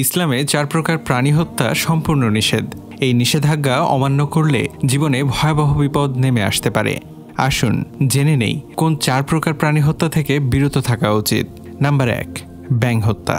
ইসলামে 4 প্রকার প্রাণী হত্যা সম্পূর্ণ নিষেধ। এই নিষেধাজ্ঞা অমান্য করলে জীবনে ভয়াবহ বিপদ নেমে আসতে পারে। আসুন জেনে নেই কোন 4 প্রকার প্রাণী হত্যা থেকে বিরত থাকা উচিত। নাম্বার 1, ব্যাঙ হত্যা।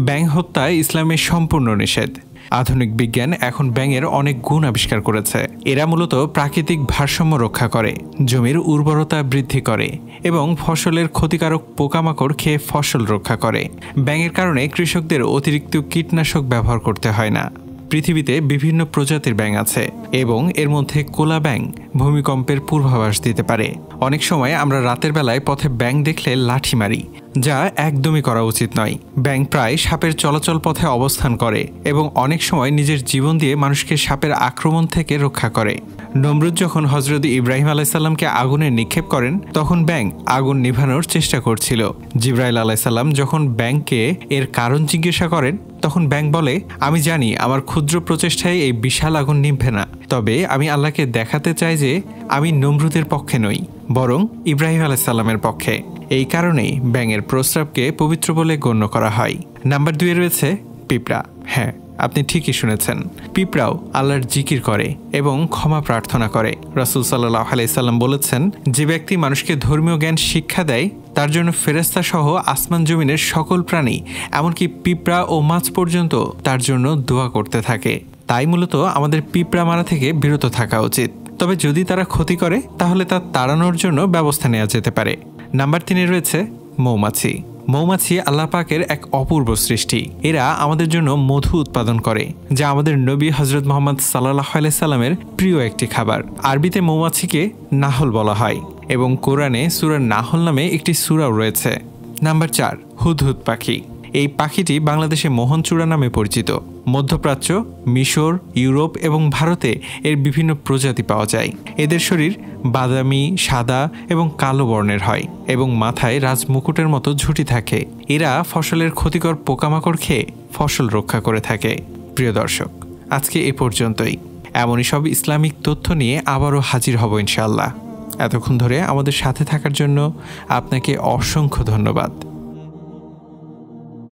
ব্যাঙ হত্যা ইসলামে সম্পূর্ণ নিষেধ। আধুনিক বিজ্ঞান এখন ব্যাঙের অনেক গুণ আবিষ্কার করেছে। এরা মূলত প্রাকৃতিক ভারসাম্য রক্ষা করে, জমির উর্বরতা বৃদ্ধি করে এবং ফসলের ক্ষতিকারক পোকামাকড় খেয়ে ফসল রক্ষা করে। ব্যাঙের কারণে কৃষকদের অতিরিক্ত কীটনাশক ব্যবহার করতে হয় না। পৃথিবীতে বিভিন্ন প্রজাতির ব্যাঙ আছে এবং এর মধ্যে কোলা ব্যাঙ ভূমিকম্পের পূর্বাভাস দিতে পারে। অনেক সময় আমরা রাতের বেলায় পথে ব্যাঙ দেখলে লাঠি মারি, যা একদমই করা উচিত নয়। ব্যাঙ প্রায় সাপের চলাচল পথে অবস্থান করে এবং অনেক সময় নিজের জীবন দিয়ে মানুষকে সাপের আক্রমণ থেকে রক্ষা করে। নমরুদ যখন হযরত ইব্রাহিম আলাইসাল্লামকে আগুনে নিক্ষেপ করেন, তখন ব্যাঙ আগুন নিভানোর চেষ্টা করছিল। জিবরাইল আলাইসাল্লাম যখন ব্যাঙকে এর কারণ জিজ্ঞাসা করেন, তখন ব্যাঙ বলে, আমি জানি আমার ক্ষুদ্র প্রচেষ্টায় এই বিশাল আগুন নিভবে না, তবে আমি আল্লাহকে দেখাতে চাই যে আমি নমরুদের পক্ষে নই, বরং ইব্রাহিম আলাইসাল্লামের পক্ষে। এই কারণেই ব্যাঙের প্রস্রাবকে পবিত্র বলে গণ্য করা হয়। নাম্বার 2 রয়েছে পিঁপড়া। হ্যাঁ, আপনি ঠিকই শুনেছেন, পিঁপড়াও আল্লাহর জিকির করে এবং ক্ষমা প্রার্থনা করে। রাসূল সাল্লাল্লাহু আলাইহি সাল্লাম বলেছেন, যে ব্যক্তি মানুষকে ধর্মীয় জ্ঞান শিক্ষা দেয়, তার জন্য ফেরেশতা সহ আসমান জমিনের সকল প্রাণী, এমনকি পিঁপড়া ও মাছ পর্যন্ত তার জন্য দোয়া করতে থাকে। তাই মূলত আমাদের পিঁপড়া মারা থেকে বিরত থাকা উচিত। তবে যদি তারা ক্ষতি করে, তাহলে তা তাড়ানোর জন্য ব্যবস্থা নেওয়া যেতে পারে। নাম্বার 3 রয়েছে মৌমাছি। মৌমাছি আল্লাহ পাকের এক অপূর্ব সৃষ্টি। এরা আমাদের জন্য মধু উৎপাদন করে, যা আমাদের নবী হযরত মুহাম্মদ সাল্লাল্লাহু আলাইহি সাল্লামের প্রিয় একটি খাবার। আরবিতে মৌমাছিকে নাহল বলা হয় এবং কোরআনে সূরা নাহল নামে একটি সূরাও রয়েছে। নাম্বার 4, হুদহুদ পাখি। এই পাখিটি বাংলাদেশে মোহনচূড়া নামে পরিচিত। মধ্যপ্রাচ্য, মিশর, ইউরোপ এবং ভারতে এর বিভিন্ন প্রজাতি পাওয়া যায়। এদের শরীর বাদামি, সাদা এবং কালো বর্ণের হয় এবং মাথায় রাজমুকুটের মতো ঝুঁটি থাকে। এরা ফসলের ক্ষতিকর পোকামাকড় খেয়ে ফসল রক্ষা করে থাকে। প্রিয় দর্শক, আজকে এ পর্যন্তই। এমনই সব ইসলামিক তথ্য নিয়ে আবারও হাজির হব ইনশাআল্লাহ। এতক্ষণ ধরে আমাদের সাথে থাকার জন্য আপনাকে অসংখ্য ধন্যবাদ।